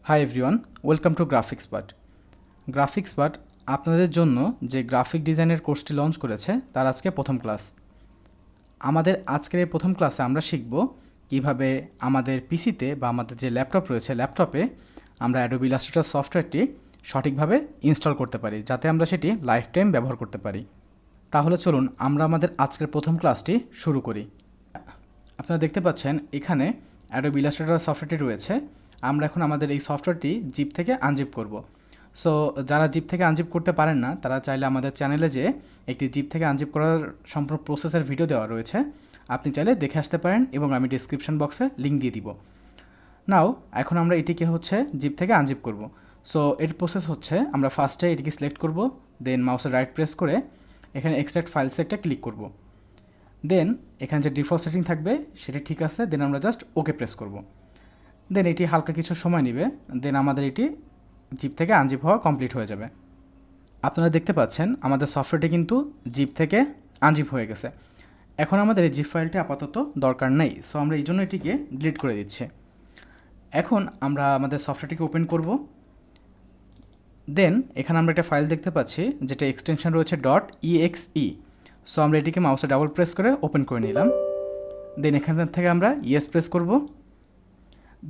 High everyone, welcome to graphics part. Graphics part আপনাদের জন্য যে গ্রাফিক ডিজাইনের কোর্সটি লঞ্চ করেছে তার আজকে প্রথম ক্লাস। আমাদের আজকের এই প্রথম ক্লাসে আমরা শিখব কিভাবে আমাদের পিসিতে বা আমাদের যে ল্যাপটপ রয়েছে ল্যাপটপে আমরা অ্যাডোবি ইলাস্ট্রেটর সফটওয়্যারটি সঠিকভাবে ইনস্টল করতে পারি, যাতে আমরা সেটি লাইফ টাইম ব্যবহার করতে পারি। তাহলে চলুন আমরা আমাদের আজকের প্রথম ক্লাসটি শুরু করি। আপনারা দেখতে পাচ্ছেন এখানে অ্যাডোবি ইলাস্ট্রেটর সফটওয়্যারটি রয়েছে। আমরা এখন আমাদের এই সফটওয়্যারটি জিপ থেকে আনজিপ করব। সো যারা জিপ থেকে আনজিপ করতে পারেন না তারা চাইলে আমাদের চ্যানেলে যে একটি জিপ থেকে আনজিপ করার সম্পূর্ণ প্রসেসের ভিডিও দেওয়া রয়েছে, আপনি চাইলে দেখে আসতে পারেন এবং আমি ডিসক্রিপশন বক্সে লিঙ্ক দিয়ে দিব। নাও এখন আমরা এটিকে জিপ থেকে আনজিপ করব। সো এর প্রসেস হচ্ছে আমরা ফার্স্টে এটিকে সিলেক্ট করব, দেন মাউসের রাইট প্রেস করে এখানে এক্সট্রাক্ট ফাইলসে একটা ক্লিক করব। দেন এখানে যে ডিফল্ট সেটিং থাকবে সেটি ঠিক আছে, দেন আমরা জাস্ট ওকে প্রেস করব। দেন এটি হালকা কিছু সময় নেবে, দেন আমাদের এটি জিপ থেকে আনজিপ হওয়া কমপ্লিট হয়ে যাবে। আপনারা দেখতে পাচ্ছেন আমাদের সফটওয়্যারটি কিন্তু জিপ থেকে আনজিপ হয়ে গেছে। এখন আমাদের এই জিপ ফাইলটি আপাতত দরকার নেই, সো আমরা এই জন্য এটিকে ডিলিট করে দিচ্ছি। এখন আমরা আমাদের সফটওয়্যারটিকে ওপেন করব। দেন এখানে আমরা একটা ফাইল দেখতে পাচ্ছি যেটা এক্সটেনশন রয়েছে .exe। সো আমরা এটিকে মাউসে ডাবল প্রেস করে ওপেন করে নিলাম। দেন এখান থেকে আমরা ইয়েস প্রেস করব।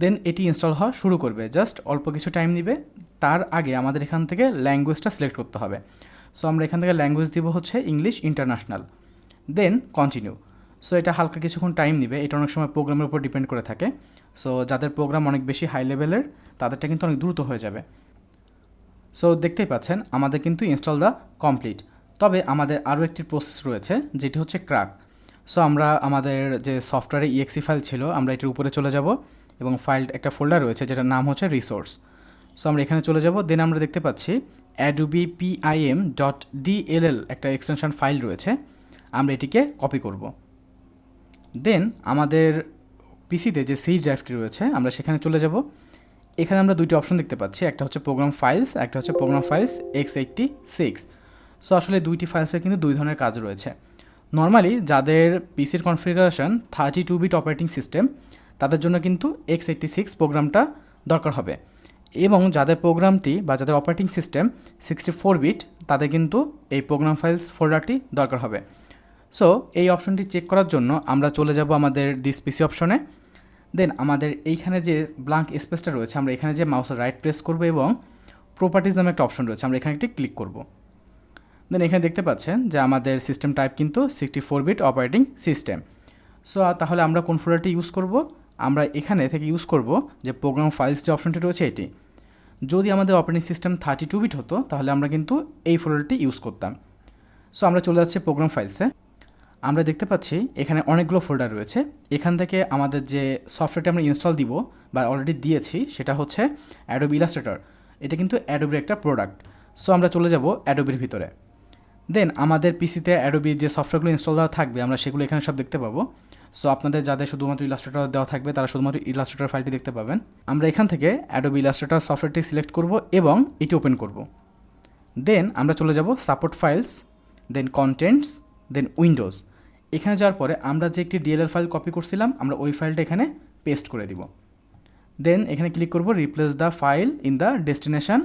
দেন এটি ইনস্টল হওয়া শুরু করবে, জাস্ট অল্প কিছু টাইম নেবে। তার আগে আমাদের এখান থেকে ল্যাঙ্গুয়েজটা সিলেক্ট করতে হবে। সো আমরা এখান থেকে ল্যাঙ্গুয়েজ দিব English international, then continue. So এটা হালকা কিছুক্ষণ টাইম নেবে, এটা অনেক সময় প্রোগ্রামের উপর ডিপেন্ড করে থাকে। সো যাদের প্রোগ্রাম অনেক বেশি হাই লেভেলের তাদেরটা কিন্তু অনেক দ্রুত হয়ে যাবে। সো দেখতেই পাচ্ছেন আমাদের কিন্তু ইনস্টল দ্য কমপ্লিট। তবে আমাদের আরও একটি প্রসেস রয়েছে যেটি হচ্ছে ক্র্যাক। সো আমরা আমাদের যে সফটওয়্যারে ইএক্সি ফাইল ছিল আমরা এটির উপরে চলে যাব এবং ফাইল একটা ফোল্ডার রয়েছে যেটার নাম হচ্ছে রিসোর্স। সো আমরা এখানে চলে যাব। দেন আমরা দেখতে পাচ্ছি adobe.pim.dll একটা এক্সটেনশন ফাইল রয়েছে, আমরা এটিকে কপি করব। দেন আমাদের পিসিতে যে সি ড্রাইভটি রয়েছে আমরা সেখানে চলে যাব। এখানে আমরা দুইটি অপশন দেখতে পাচ্ছি, একটা হচ্ছে প্রোগ্রাম ফাইলস, একটা হচ্ছে প্রোগ্রাম ফাইলস x86। সো আসলে দুইটি ফাইলসের কিন্তু দুই ধরনের কাজ রয়েছে। নর্মালি যাদের পিসির কনফিগারেশন 32 বিট অপারেটিং সিস্টেম তাদের জন্য কিন্তু x86 প্রোগ্রামটা দরকার হবে, এবং যাদের প্রোগ্রামটি বা যাদের অপারেটিং সিস্টেম 64 বিট তাদের কিন্তু এই প্রোগ্রাম ফাইলস ফোল্ডারটি দরকার হবে। সো এই অপশনটি চেক করার জন্য আমরা চলে যাব আমাদের দিস পিসি অপশনে। দেন আমাদের এইখানে যে ব্ল্যাঙ্ক স্পেসটা রয়েছে আমরা এখানে যে মাউসের রাইট প্রেস করব এবং প্রপার্টিজ নামে একটা অপশন রয়েছে আমরা এখানে একটি ক্লিক করব। দেন এখানে দেখতে পাচ্ছেন যে আমাদের সিস্টেম টাইপ কিন্তু 64 বিট অপারেটিং সিস্টেম। সো তাহলে আমরা কোন ফোল্ডারটি ইউজ করব? আমরা এখানে থেকে ইউজ করব যে প্রোগ্রাম ফাইলস যে অপশনটি রয়েছে এটি। যদি আমাদের অপারেটিং সিস্টেম 32 বিট হতো তাহলে আমরা কিন্তু এই ফোল্ডারটি ইউজ করতাম। সো আমরা চলে যাচ্ছি প্রোগ্রাম ফাইলসে। আমরা দেখতে পাচ্ছি এখানে অনেকগুলো ফোল্ডার রয়েছে। এখান থেকে আমাদের যে সফটওয়্যারটি আমরা ইনস্টল দিব বা অলরেডি দিয়েছি সেটা হচ্ছে অ্যাডোবি ইলাস্ট্রেটর। এটা কিন্তু অ্যাডোবির একটা প্রোডাক্ট। সো আমরা চলে যাব অ্যাডোবির ভিতরে। দেন আমাদের পিসিতে অ্যাডোবির যে সফটওয়্যারগুলো ইনস্টল দেওয়া থাকবে আমরা সেগুলো এখানে সব দেখতে পাবো। সো আপনাদের যাদের শুধুমাত্র ইলাস্ট্রেটর দেওয়া থাকবে তারা শুধুমাত্র ইলাস্ট্রেটর ফাইলটি দেখতে পাবেন। আমরা এখান থেকে অ্যাডোবি ইলাস্ট্রেটর সফটওয়্যারটি সিলেক্ট করব এবং এটি ওপেন করব। দেন আমরা চলে যাব সাপোর্ট ফাইলস, দেন কন্টেন্টস, দেন উইন্ডোজ। এখানে যাওয়ার পরে আমরা যে একটি ডিএলএল ফাইল কপি করছিলাম আমরা ওই ফাইলটা এখানে পেস্ট করে দিব। দেন এখানে ক্লিক করব replace the file in the destination,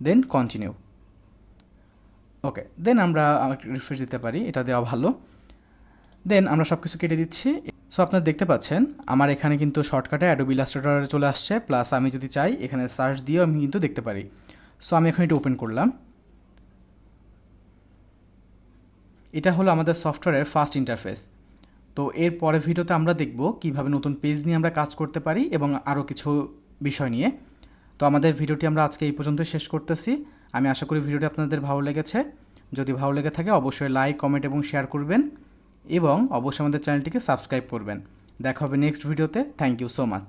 then continue. Okay, then আমরা রিফ্রেশ দিতে পারি, এটা দেওয়া ভালো। দেন আমরা সব কিছু কেটে দিচ্ছি। সো আপনারা দেখতে পাচ্ছেন আমার এখানে কিন্তু শর্টকাটে অ্যাডোবি ইলাস্ট্রেটর চলে আসছে, প্লাস আমি যদি চাই এখানে সার্চ দিয়েও আমি কিন্তু দেখতে পারি। সো আমি এখন এটা ওপেন করলাম। এটা হলো আমাদের সফটওয়্যারের ফার্স্ট ইন্টারফেস। তো এর পরের ভিডিওতে আমরা দেখব কিভাবে নতুন পেজ নিয়ে আমরা কাজ করতে পারি এবং আরও কিছু বিষয় নিয়ে। তো আমাদের ভিডিওটি আমরা আজকে এই পর্যন্ত শেষ করতেছি। আমি আশা করি ভিডিওটি আপনাদের ভালো লেগেছে। যদি ভালো লেগে থাকে অবশ্যই লাইক, কমেন্ট এবং শেয়ার করবেন এবং অবশ্যই আমাদের চ্যানেলটিকে সাবস্ক্রাইব করবেন। দেখা হবে নেক্সট ভিডিওতে। Thank you so much.